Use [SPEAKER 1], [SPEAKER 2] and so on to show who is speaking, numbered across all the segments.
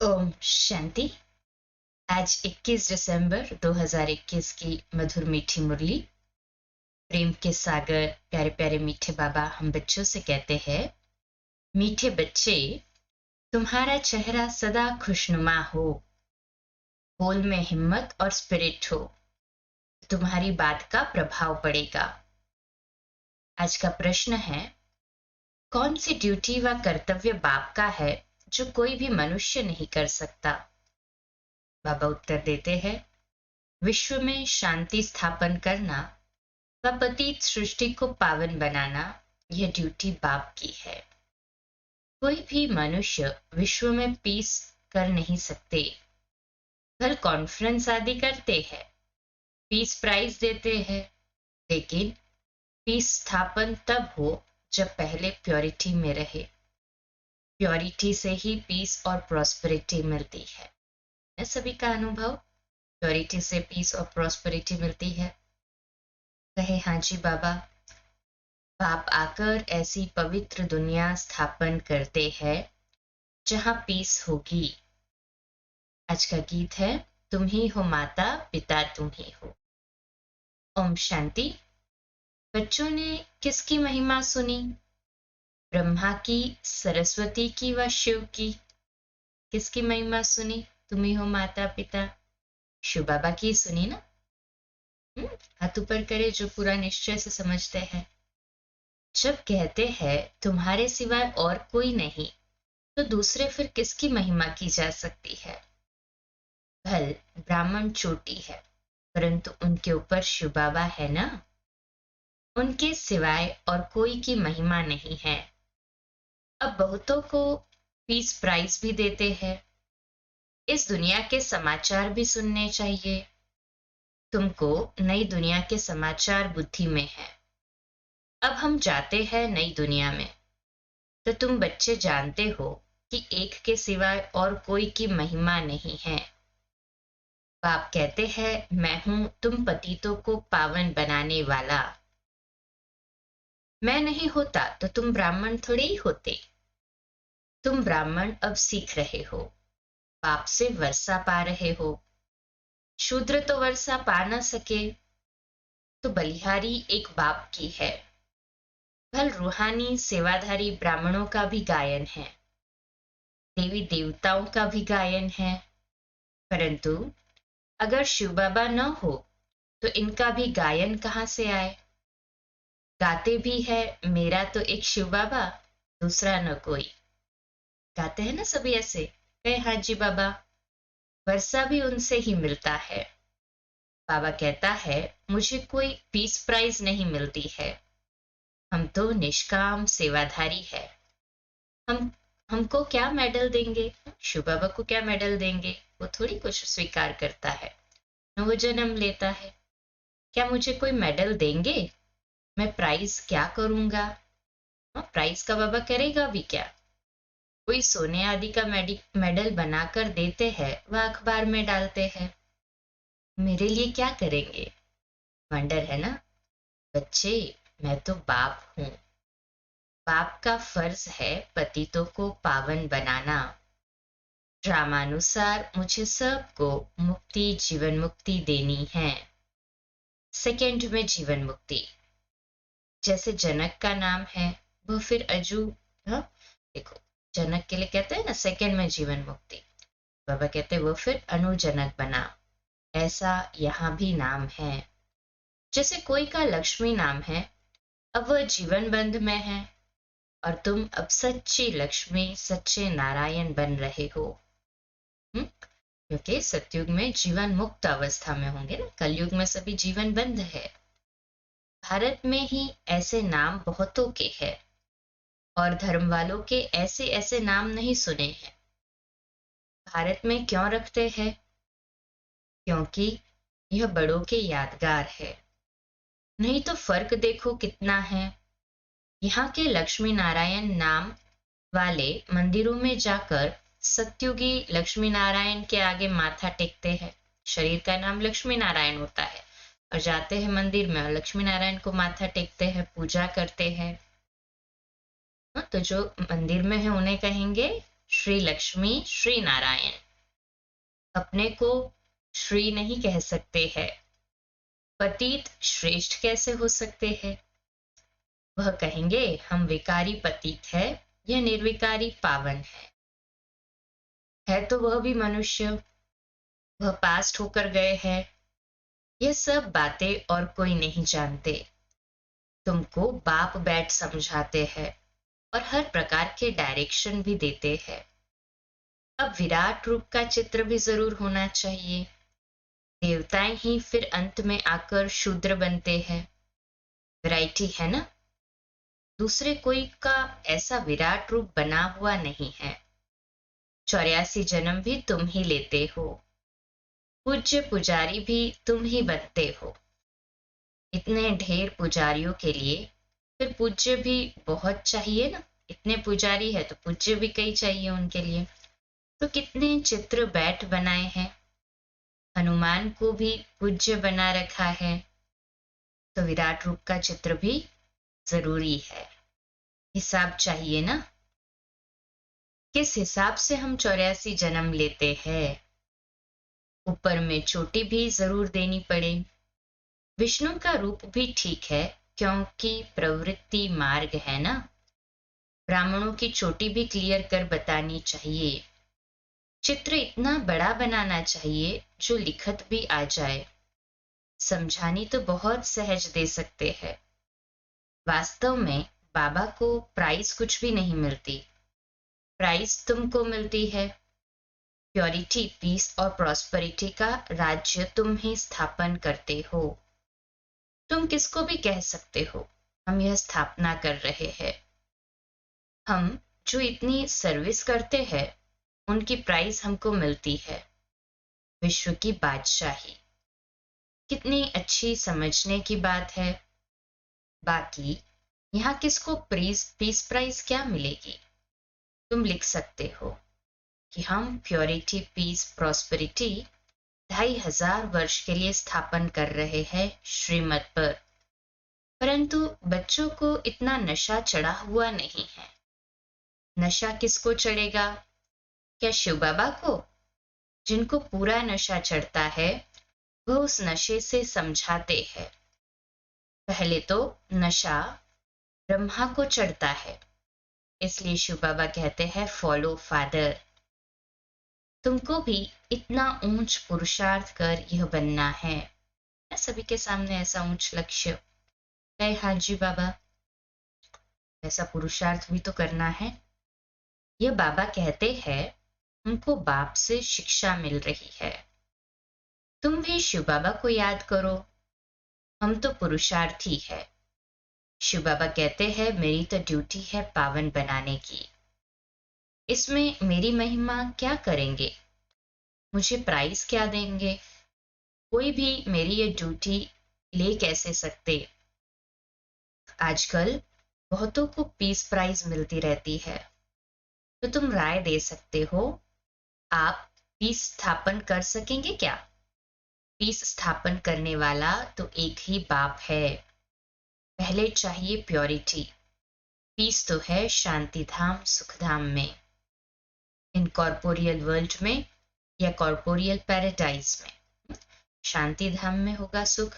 [SPEAKER 1] ओम शांति। आज 21 दिसंबर 2021 की मधुर मीठी मुरली। प्रेम के सागर प्यारे प्यारे मीठे बाबा हम बच्चों से कहते हैं, मीठे बच्चे, तुम्हारा चेहरा सदा खुशनुमा हो, बोल में हिम्मत और स्पिरिट हो, तुम्हारी बात का प्रभाव पड़ेगा। आज का प्रश्न है, कौन सी ड्यूटी व कर्तव्य बाप का है जो कोई भी मनुष्य नहीं कर सकता? बाबा उत्तर देते हैं, विश्व में शांति स्थापन करना व पतित सृष्टि को पावन बनाना, यह ड्यूटी बाप की है। कोई भी मनुष्य विश्व में पीस कर नहीं सकते। कल कॉन्फ्रेंस आदि करते हैं, पीस प्राइज देते हैं, लेकिन पीस स्थापन तब हो जब पहले प्योरिटी में रहे। प्योरिटी से ही पीस और प्रॉस्पेरिटी मिलती है सभी का अनुभव, प्योरिटी से पीस और प्रॉस्पेरिटी मिलती है। कहे हाँ जी बाबा, बाप आकर ऐसी पवित्र दुनिया स्थापन करते हैं जहां पीस होगी। आज का गीत है, तुम ही हो माता पिता तुम ही हो। ओम शांति। बच्चों ने किसकी महिमा सुनी? ब्रह्मा की, सरस्वती की व शिव की। किसकी महिमा सुनी? तुम ही हो माता पिता। शिव बाबा की सुनी ना? हाथ ऊपर करे जो पूरा निश्चय से समझते हैं। जब कहते हैं तुम्हारे सिवाय और कोई नहीं, तो दूसरे फिर किसकी महिमा की जा सकती है? भल ब्राह्मण चोटी है, परंतु उनके ऊपर शिव बाबा है ना। उनके सिवाय और कोई की महिमा नहीं है। अब बहुतों को पीस प्राइज भी देते हैं। इस दुनिया के समाचार भी सुनने चाहिए। तुमको नई दुनिया के समाचार बुद्धि में है। अब हम जाते हैं नई दुनिया में, तो तुम बच्चे जानते हो कि एक के सिवाय और कोई की महिमा नहीं है। बाप कहते हैं, मैं हूं तुम पतितों को पावन बनाने वाला। मैं नहीं होता तो तुम ब्राह्मण थोड़े ही होते। तुम ब्राह्मण अब सीख रहे हो, बाप से वर्षा पा रहे हो। शूद्र तो वर्षा पा न सके, तो बलिहारी एक बाप की है। भल रूहानी सेवाधारी ब्राह्मणों का भी गायन है, देवी देवताओं का भी गायन है, परंतु अगर शिव बाबा न हो तो इनका भी गायन कहाँ से आए? गाते भी है, मेरा तो एक शिव बाबा, दूसरा न कोई। गाते हैं ना सभी ऐसे, कहे हाँ जी बाबा। वर्षा भी उनसे ही मिलता है। बाबा कहता है, मुझे कोई पीस प्राइज नहीं मिलती है, हम तो निष्काम सेवाधारी है। हमको क्या मेडल देंगे? शिव बाबा को क्या मेडल देंगे? वो थोड़ी कुछ स्वीकार करता है, न वो जन्म लेता है। क्या मुझे कोई मेडल देंगे? मैं प्राइज क्या करूंगा? प्राइज का बाबा करेगा भी क्या? कोई सोने आदि का मेडल बनाकर देते हैं, वह अखबार में डालते हैं। मेरे लिए क्या करेंगे? वंडर है ना बच्चे, मैं तो बाप हूं। बाप का फर्ज है पतितों को पावन बनाना। ड्रामानुसार मुझे सबको मुक्ति, जीवन मुक्ति देनी है। सेकंड में जीवन मुक्ति। जैसे जनक का नाम है, वो फिर अजू। हाँ देखो, जनक के लिए कहते हैं ना सेकंड में जीवन मुक्ति। बाबा कहते हैं वो फिर अनुजनक बना। ऐसा यहाँ भी नाम है। जैसे कोई का लक्ष्मी नाम है, अब वह जीवन बंध में है, और तुम अब सच्ची लक्ष्मी, सच्चे नारायण बन रहे हो। क्योंकि सतयुग में जीवन मुक्त अवस्था में होंगे ना, कलयुग में सभी जीवन बंध है। भारत में ही ऐसे नाम बहुतों के हैं, और धर्म वालों के ऐसे ऐसे नाम नहीं सुने हैं। भारत में क्यों रखते हैं? क्योंकि यह बड़ों के यादगार है। नहीं तो फर्क देखो कितना है। यहाँ के लक्ष्मी नारायण नाम वाले मंदिरों में जाकर सत्युगी लक्ष्मी नारायण के आगे माथा टेकते हैं। शरीर का नाम लक्ष्मी नारायण होता है, और जाते हैं मंदिर में और लक्ष्मी नारायण को माथा टेकते हैं, पूजा करते हैं। तो जो मंदिर में है उन्हें कहेंगे श्री लक्ष्मी, श्री नारायण। अपने को श्री नहीं कह सकते हैं। पतित श्रेष्ठ कैसे हो सकते हैं? वह कहेंगे हम विकारी पतित है, यह निर्विकारी पावन है तो वह भी मनुष्य, वह पास्ट होकर गए हैं। यह सब बातें और कोई नहीं जानते। तुमको बाप बैठ समझाते हैं और हर प्रकार के डायरेक्शन भी देते हैं। अब विराट रूप का चित्र भी जरूर होना चाहिए। देवताएं ही फिर अंत में आकर शूद्र बनते हैं। वैरायटी है ना? दूसरे कोई का ऐसा विराट रूप बना हुआ नहीं है। 84 जन्म भी तुम ही लेते हो। पूज्य पुजारी भी तुम ही बनते हो। इतने ढेर पुजारियों के लिए फिर पूज्य भी बहुत चाहिए ना। इतने पुजारी है तो पूज्य भी कई चाहिए उनके लिए। तो कितने चित्र बैठ बनाए हैं। हनुमान को भी पूज्य बना रखा है, तो विराट रूप का चित्र भी जरूरी है। हिसाब चाहिए ना, किस हिसाब से हम 84 जन्म लेते हैं। ऊपर में चोटी भी जरूर देनी पड़े। विष्णु का रूप भी ठीक है, क्योंकि प्रवृत्ति मार्ग है ना। ब्राह्मणों की चोटी भी क्लियर कर बतानी चाहिए। चित्र इतना बड़ा बनाना चाहिए जो लिखत भी आ जाए। समझानी तो बहुत सहज दे सकते हैं। वास्तव में बाबा को प्राइस कुछ भी नहीं मिलती। प्राइस तुमको मिलती है। प्योरिटी, पीस और प्रॉस्पेरिटी का राज्य तुम ही स्थापन करते हो। तुम किसको भी कह सकते हो हम यह स्थापना कर रहे हैं। हम जो इतनी सर्विस करते हैं उनकी प्राइस हमको मिलती है, विश्व की बादशाही। कितनी अच्छी समझने की बात है। बाकी यहाँ किसको पीस प्राइस क्या मिलेगी? तुम लिख सकते हो कि हम प्योरिटी, पीस, प्रॉस्पेरिटी 2500 वर्ष के लिए स्थापन कर रहे हैं श्रीमत पर। परंतु बच्चों को इतना नशा चढ़ा हुआ नहीं है। नशा किसको चढ़ेगा? क्या शिव बाबा को? जिनको पूरा नशा चढ़ता है वह उस नशे से समझाते हैं। पहले तो नशा ब्रह्मा को चढ़ता है, इसलिए शिव बाबा कहते हैं फॉलो फादर। तुमको भी इतना ऊंच पुरुषार्थ कर यह बनना है। सभी के सामने ऐसा ऊंच लक्ष्य है। हाँ जी बाबा, ऐसा पुरुषार्थ भी तो करना है। यह बाबा कहते हैं उनको बाप से शिक्षा मिल रही है। तुम भी शिव बाबा को याद करो। हम तो पुरुषार्थी है। शिव बाबा कहते हैं मेरी तो ड्यूटी है पावन बनाने की। इसमें मेरी महिमा क्या करेंगे? मुझे प्राइस क्या देंगे? कोई भी मेरी ये ड्यूटी ले कैसे सकते? आजकल बहुतों को पीस प्राइज मिलती रहती है, तो तुम राय दे सकते हो आप पीस स्थापन कर सकेंगे क्या? पीस स्थापन करने वाला तो एक ही बाप है। पहले चाहिए प्योरिटी। पीस तो है शांति धाम, सुख धाम में, इनकॉर्पोरियल वर्ल्ड में या कॉर्पोरियल पैराडाइज में। शांति धाम में होगा सुख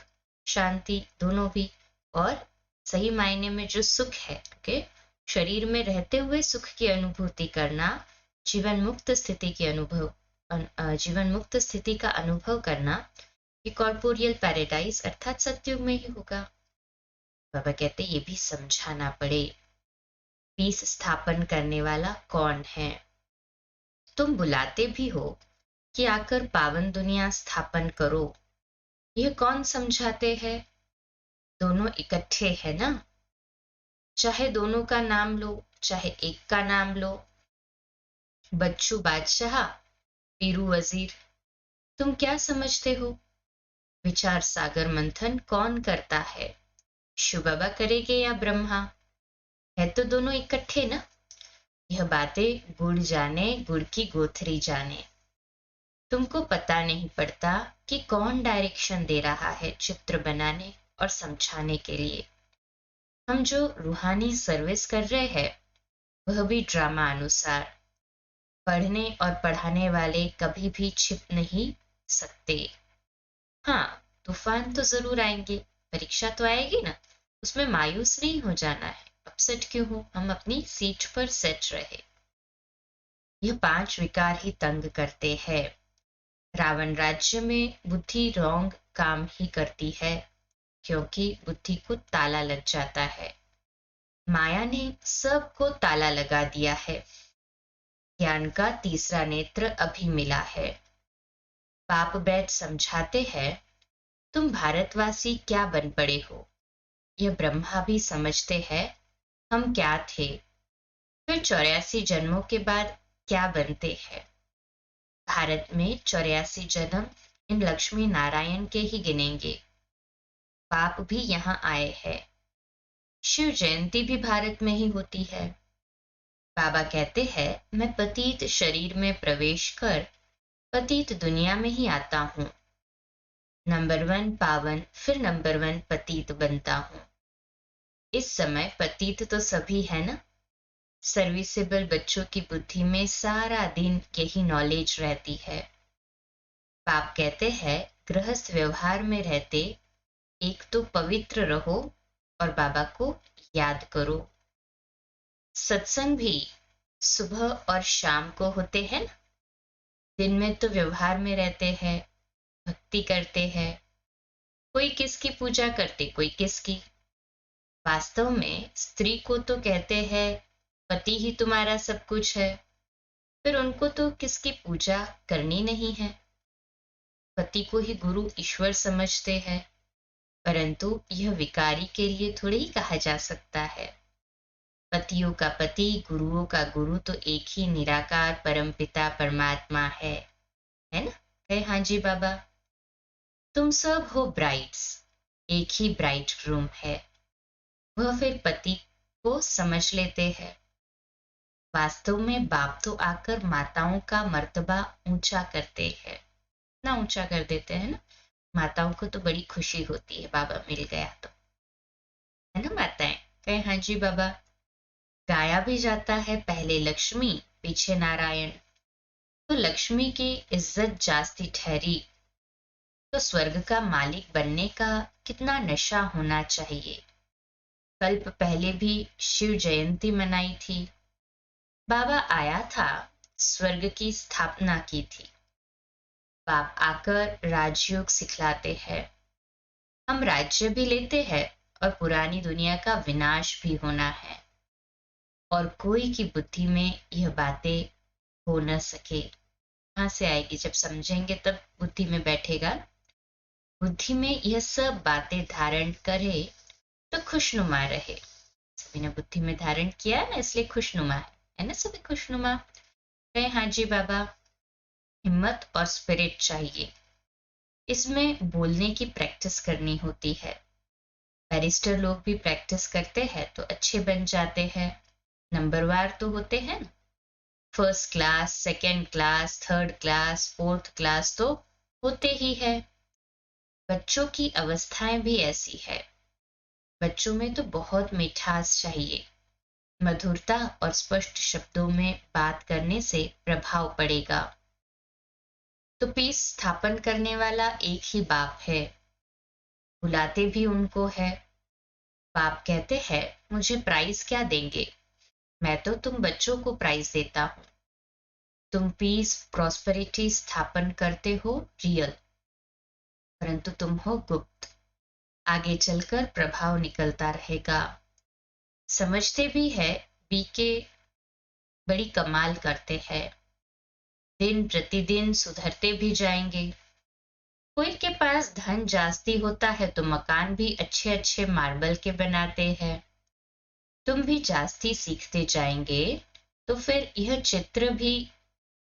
[SPEAKER 1] शांति दोनों भी। और सही मायने में जो सुख है ओके, शरीर में रहते हुए सुख की अनुभूति करना, जीवन मुक्त स्थिति की जीवन मुक्त स्थिति का अनुभव करना, ये कॉर्पोरियल पैराडाइज अर्थात सतयुग में ही होगा। बाबा कहते ये भी समझाना पड़े। पीस स्थापन करने वाला कौन है? तुम बुलाते भी हो कि आकर पावन दुनिया स्थापन करो। यह कौन समझाते हैं? दोनों इकट्ठे है ना। चाहे दोनों का नाम लो, चाहे एक का नाम लो। बच्चू बादशाह, पीरू वजीर। तुम क्या समझते हो? विचार सागर मंथन कौन करता है? शिव बाबा करेंगे या ब्रह्मा? है तो दोनों इकट्ठे ना। यह बातें गुड़ जाने, गुड़ की गोथरी जाने। तुमको पता नहीं पड़ता कि कौन डायरेक्शन दे रहा है चित्र बनाने और समझाने के लिए। हम जो रूहानी सर्विस कर रहे हैं वह भी ड्रामा अनुसार। पढ़ने और पढ़ाने वाले कभी भी छिप नहीं सकते। हाँ, तूफान तो जरूर आएंगे, परीक्षा तो आएगी ना, उसमें मायूस नहीं हो जाना है। अपसेट क्यों हो, हम अपनी सीट पर सेट रहे। यह 5 विकार ही तंग करते हैं। रावण राज्य में बुद्धि रॉन्ग काम ही करती है, क्योंकि बुद्धि को ताला लग जाता है। माया ने सबको ताला लगा दिया है। ज्ञान का तीसरा नेत्र अभी मिला है। पाप बैठ समझाते हैं, तुम भारतवासी क्या बन पड़े हो। यह ब्रह्मा भी समझते हैं हम क्या थे, फिर 84 जन्मों के बाद क्या बनते हैं। भारत में 84 जन्म इन लक्ष्मी नारायण के ही गिनेंगे। पाप भी यहाँ आए हैं। शिव जयंती भी भारत में ही होती है। बाबा कहते हैं, मैं पतित शरीर में प्रवेश कर पतित दुनिया में ही आता हूँ। नंबर 1 पावन, फिर नंबर 1 पतित बनता हूँ। इस समय पतित तो सभी है ना। सर्विसेबल बच्चों की बुद्धि में सारा दिन यही नॉलेज रहती है। पाप कहते हैं, गृहस्थ व्यवहार में रहते एक तो पवित्र रहो और बाबा को याद करो। सत्संग भी सुबह और शाम को होते हैं ना। दिन में तो व्यवहार में रहते हैं, भक्ति करते हैं, कोई किसकी पूजा करते कोई किसकी। वास्तव में स्त्री को तो कहते हैं पति ही तुम्हारा सब कुछ है, फिर उनको तो किसकी पूजा करनी नहीं है। पति को ही गुरु ईश्वर समझते हैं, परंतु यह विकारी के लिए थोड़ी ही कहा जा सकता है। पतियों का पति, गुरुओं का गुरु तो एक ही निराकार परमपिता परमात्मा है ना। है हाँ जी बाबा। तुम सब हो ब्राइड्स, एक ही ब्राइड ग्रूम है। वह फिर पति को समझ लेते हैं। वास्तव में बाप तो आकर माताओं का मर्तबा ऊंचा करते हैं, ना ऊंचा कर देते हैं ना। माताओं को तो बड़ी खुशी होती है बाबा मिल गया तो, है ना माताएं। कहे हाँ जी बाबा। गाया भी जाता है, पहले लक्ष्मी पीछे नारायण। तो लक्ष्मी की इज्जत जास्ती ठहरी तो स्वर्ग का मालिक बनने का कितना नशा होना चाहिए। कल्प पहले भी शिव जयंती मनाई थी। बाबा आया था, स्वर्ग की स्थापना की थी। बाप आकर राजयोग सिखलाते हैं। हम राज्य भी लेते हैं और पुरानी दुनिया का विनाश भी होना है। और कोई की बुद्धि में यह बातें हो न सके। कहाँ से आएगी, जब समझेंगे तब बुद्धि में बैठेगा। बुद्धि में यह सब बातें धारण करे तो खुशनुमा रहे। सभी ने बुद्धि में धारण किया है ना, इसलिए खुशनुमा है ना, सभी खुशनुमा। कहे हाँ जी बाबा। हिम्मत और स्पिरिट चाहिए। इसमें बोलने की प्रैक्टिस करनी होती है। बैरिस्टर लोग भी प्रैक्टिस करते हैं तो अच्छे बन जाते हैं। नंबरवार तो होते हैं ना, first class, second class, third class, fourth class तो होते ही है। बच्चों की अवस्थाएं भी ऐसी है। बच्चों में तो बहुत मिठास चाहिए। मधुरता और स्पष्ट शब्दों में बात करने से प्रभाव पड़ेगा। तो पीस स्थापन करने वाला एक ही बाप है, बुलाते भी उनको है। बाप कहते हैं, मुझे प्राइज क्या देंगे, मैं तो तुम बच्चों को प्राइज देता हूं। तुम पीस प्रॉस्पेरिटी स्थापन करते हो रियल, परंतु तुम हो गुप्त। आगे चलकर प्रभाव निकलता रहेगा। समझते भी है बीके बड़ी कमाल करते हैं। दिन प्रतिदिन सुधरते भी जाएंगे। कोई के पास धन जास्ती होता है तो मकान भी अच्छे अच्छे मार्बल के बनाते हैं। तुम भी जास्ती सीखते जाएंगे तो फिर यह चित्र भी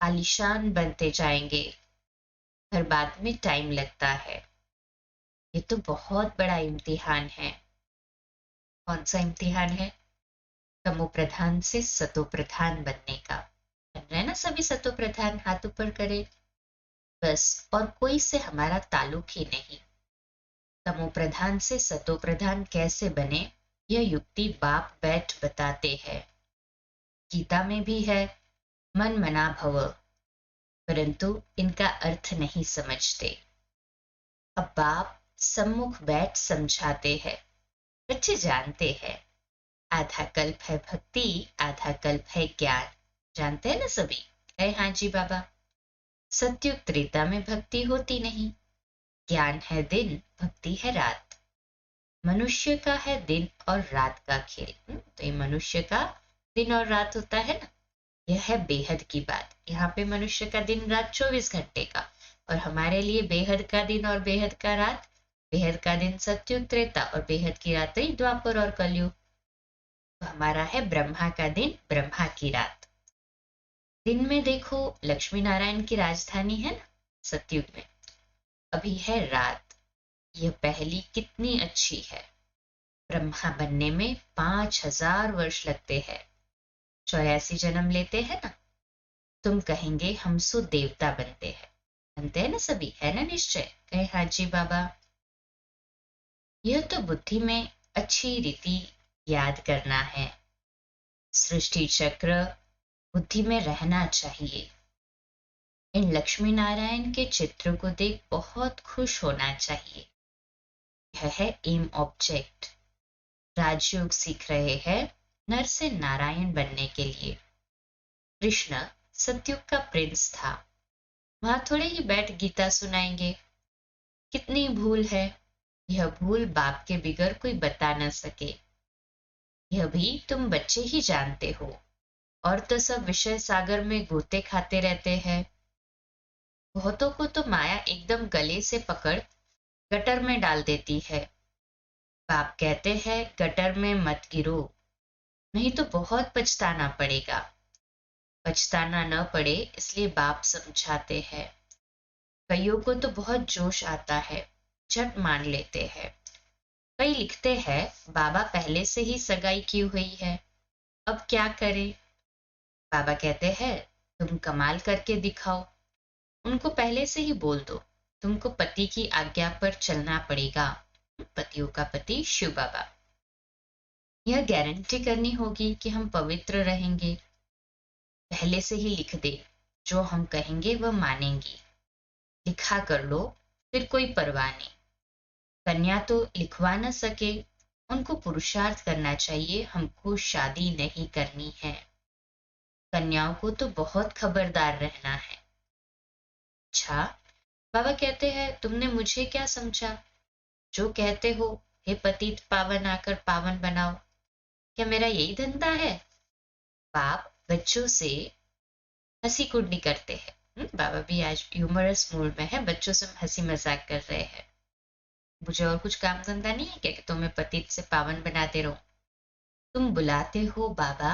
[SPEAKER 1] आलीशान बनते जाएंगे। हर बात में टाइम लगता है। ये तो बहुत बड़ा इम्तिहान है। कौन सा इम्तिहान है? तमो प्रधान से सतो प्रधान बनने का। बन रहे ना सभी सतो प्रधान, हाथ ऊपर करे बस, और कोई से हमारा ताल्लुक ही नहीं। तमो प्रधान से सतो प्रधान कैसे बने, यह युक्ति बाप बैठ बताते हैं। गीता में भी है, मन मना भव, परंतु इनका अर्थ नहीं समझते। अब बाप सम्मुख बैठ समझाते हैं। बच्चे जानते हैं आधा कल्प है भक्ति, आधा कल्प है ज्ञान। जानते हैं ना सभी? है हाँ जी बाबा। सत्युग त्रेता में भक्ति होती नहीं। ज्ञान है दिन, भक्ति है रात। मनुष्य का है दिन और रात का खेल। तो ये मनुष्य का दिन और रात होता है ना, यह है बेहद की बात। यहाँ पे मनुष्य का दिन रात 24 घंटे का, और हमारे लिए बेहद का दिन और बेहद का रात, बेहद का दिन सत्युग त्रेता और बेहद की रात ही द्वापर और कलयुग। तो हमारा है ब्रह्मा का दिन, ब्रह्मा की रात। दिन में देखो लक्ष्मी नारायण की राजधानी है ना सतयुग में, अभी है रात। यह पहली कितनी अच्छी है। ब्रह्मा बनने में 5000 वर्ष लगते हैं, 84 जन्म लेते हैं ना। तुम कहेंगे हम सो देवता बनते हैं ना सभी, है ना निश्चय? कहे हाँ जी बाबा। यह तो बुद्धि में अच्छी रीति याद करना है। सृष्टि चक्र बुद्धि में रहना चाहिए। इन लक्ष्मी नारायण के चित्र को देख बहुत खुश होना चाहिए। यह है एम ऑब्जेक्ट। राजयोग सीख रहे हैं नर से नारायण बनने के लिए। कृष्ण सतयुग का प्रिंस था। वहां थोड़े ही बैठ गीता सुनाएंगे। कितनी भूल है। यह भूल बाप के बिगर कोई बता न सके। यह भी तुम बच्चे ही जानते हो। और तो सब विषय सागर में गोते खाते रहते हैं। बहुतों को तो माया एकदम गले से पकड़ गटर में डाल देती है। बाप कहते हैं गटर में मत गिरो, नहीं तो बहुत पछताना पड़ेगा। पछताना न पड़े इसलिए बाप समझाते हैं। कईयों को तो बहुत जोश आता है, झट मान लेते हैं। कई लिखते हैं बाबा पहले से ही सगाई की हुई है, अब क्या करें। बाबा कहते हैं तुम कमाल करके दिखाओ। उनको पहले से ही बोल दो तुमको पति की आज्ञा पर चलना पड़ेगा। पतियों का पति शिव बाबा। यह गारंटी करनी होगी कि हम पवित्र रहेंगे। पहले से ही लिख दे, जो हम कहेंगे वह मानेंगी। लिखा कर लो, फिर कोई परवाह नहीं। कन्या तो लिखवा न सके, उनको पुरुषार्थ करना चाहिए हमको शादी नहीं करनी है। कन्याओं को तो बहुत खबरदार रहना है। अच्छा, बाबा कहते हैं तुमने मुझे क्या समझा? जो कहते हो हे पतित पावन आकर पावन बनाओ, क्या मेरा यही धंधा है? बाप बच्चों से हंसी कुटनी करते हैं। बाबा भी आज ह्यूमरस मूड में है, बच्चों से हंसी मजाक कर रहे हैं। मुझे और कुछ काम धंधा नहीं है क्या कि तुम्हें पतित से पावन बनाते रहो? तुम बुलाते हो बाबा,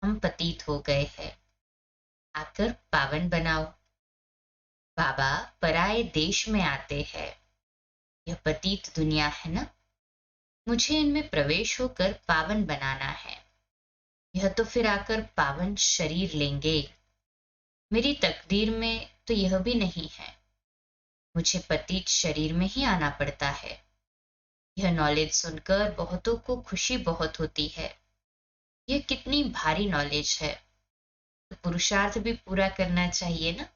[SPEAKER 1] हम पतित हो गए हैं, आकर पावन बनाओ। बाबा पराए देश में आते हैं, यह पतित दुनिया है ना, मुझे इनमें प्रवेश होकर पावन बनाना है। यह तो फिर आकर पावन शरीर लेंगे। मेरी तकदीर में तो यह भी नहीं है, मुझे पतित शरीर में ही आना पड़ता है। यह नॉलेज सुनकर बहुतों को खुशी बहुत होती है। यह कितनी भारी नॉलेज है, तो पुरुषार्थ भी पूरा करना चाहिए ना।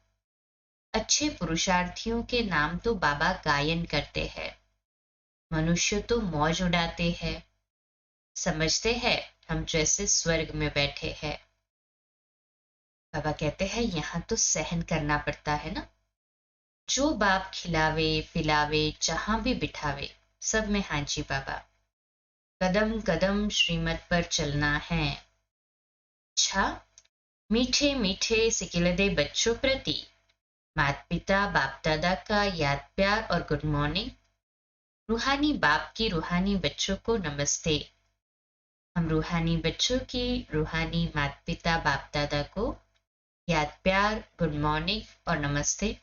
[SPEAKER 1] अच्छे पुरुषार्थियों के नाम तो बाबा गायन करते हैं। मनुष्य तो मौज उड़ाते हैं, समझते हैं हम जैसे स्वर्ग में बैठे हैं। बाबा कहते हैं यहाँ तो सहन करना पड़ता है ना। जो बाप खिलावे पिलावे जहां भी बिठावे, सब में हाँ जी बाबा। कदम कदम श्रीमत पर चलना है। अच्छा, मीठे मीठे सिकिलदे बच्चों प्रति माता पिता बाप दादा का याद प्यार और गुड मॉर्निंग। रूहानी बाप की रूहानी बच्चों को नमस्ते। हम रूहानी बच्चों की रूहानी माता पिता बाप दादा को याद प्यार गुड मॉर्निंग और नमस्ते।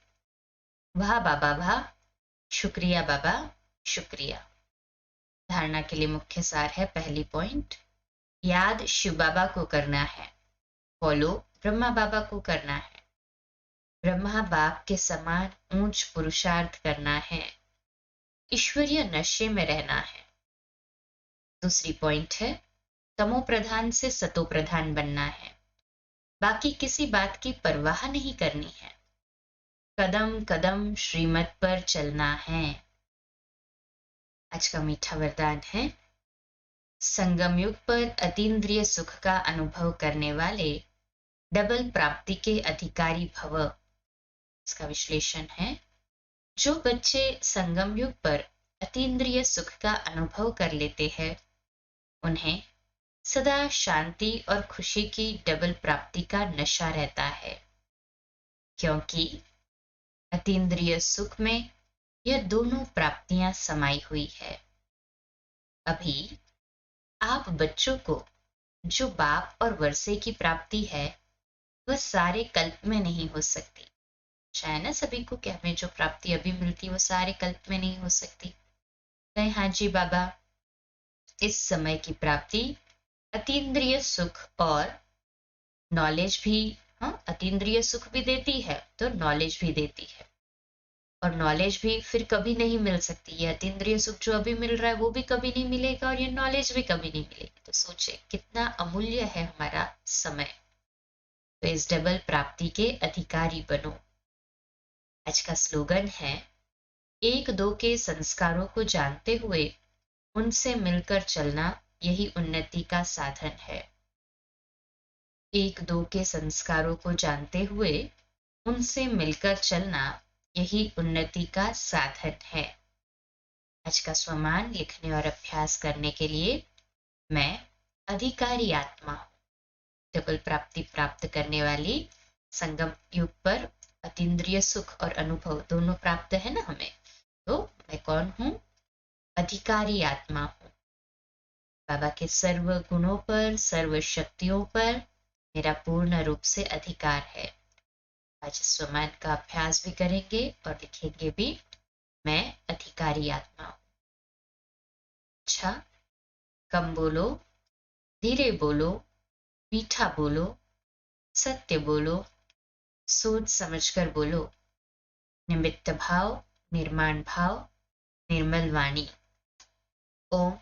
[SPEAKER 1] वाह बाबा वाह, शुक्रिया बाबा शुक्रिया। धारणा के लिए मुख्य सार है, पहली पॉइंट, याद शिव बाबा को करना है, फॉलो ब्रह्मा बाबा को करना है। ब्रह्मा बाप के समान ऊंच पुरुषार्थ करना है, ईश्वरीय नशे में रहना है। दूसरी पॉइंट है, तमो प्रधान से सतो प्रधान बनना है। बाकी किसी बात की परवाह नहीं करनी है, कदम कदम श्रीमत पर चलना है। आज का मीठा वरदान है, संगम युग पर अतीन्द्रिय सुख का अनुभव करने वाले डबल प्राप्ति के अधिकारी भव। इसका विश्लेषण है, जो बच्चे संगम युग पर अतीन्द्रिय सुख का अनुभव कर लेते हैं, उन्हें सदा शांति और खुशी की डबल प्राप्ति का नशा रहता है, क्योंकि अतीन्द्रिय सुख में यह दोनों प्राप्तियां समाई हुई है। अभी आप बच्चों को जो बाप और वर्षे की प्राप्ति है, वह सारे कल्प में नहीं हो सकती। शायद ना सभी को कि हमें जो प्राप्ति अभी मिलती वो सारे कल्प में नहीं हो सकती। कहें हाँ जी बाबा, इस समय की प्राप्ति अतीन्द्रिय सुख और नॉलेज भी, हाँ अतीन्द्रिय सुख भी देती है तो नॉलेज भी देती है, और नॉलेज भी फिर कभी नहीं मिल सकती। ये अतीन्द्रिय सुख जो अभी मिल रहा है वो भी कभी नहीं मिलेगा, और ये नॉलेज भी कभी नहीं मिलेगी। तो सोचे कितना अमूल्य है हमारा समय। तो इस डबल प्राप्ति के अधिकारी बनो। आज का स्लोगन है, एक दो के संस्कारों को जानते हुए उनसे मिलकर चलना यही उन्नति का साधन है। एक दो के संस्कारों को जानते हुए उनसे मिलकर चलना यही उन्नति का साधन है। आज का स्वमान लिखने और अभ्यास करने के लिए, मैं अधिकारी आत्मा हूँ, डबल प्राप्ति प्राप्त करने वाली, संगम युग पर अतीन्द्रिय सुख और अनुभव दोनों प्राप्त है ना हमें। तो मैं कौन हूँ? अधिकारी आत्मा हूँ। बाबा के सर्व गुणों पर, सर्व शक्तियों पर मेरा पूर्ण रूप से अधिकार है। आज स्वमान का अभ्यास भी करेंगे और लिखेंगे भी, मैं अधिकारी आत्मा हूँ। अच्छा, कम बोलो, धीरे बोलो, मीठा बोलो, सत्य बोलो, सोच समझकर बोलो, निमित्त भाव, निर्माण भाव, निर्मल वाणी। ओम